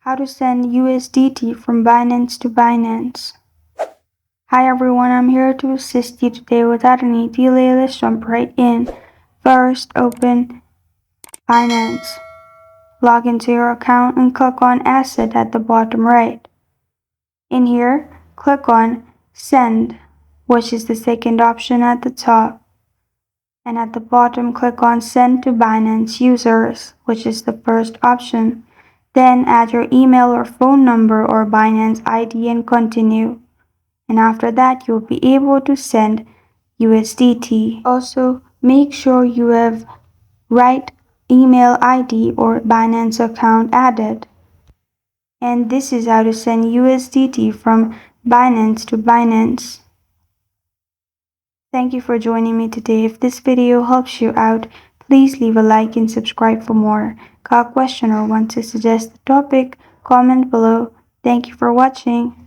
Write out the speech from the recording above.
How to send USDT from Binance to Binance. Hi everyone, I'm here to assist you today without any delay. Let's jump right in. First, open Binance. Log into your account and click on Asset at the bottom right. In here, click on Send, which is the second option at the top. And at the bottom, click on Send to Binance Users, which is the first option. Then add your email or phone number or Binance ID and continue. And after that, you'll be able to send USDT. Also, make sure you have right email ID or Binance account added. And this is how to send USDT from Binance to Binance. Thank you for joining me today. If this video helps you out, please leave a like and subscribe for more. Got a question or want to suggest a topic? Comment below. Thank you for watching.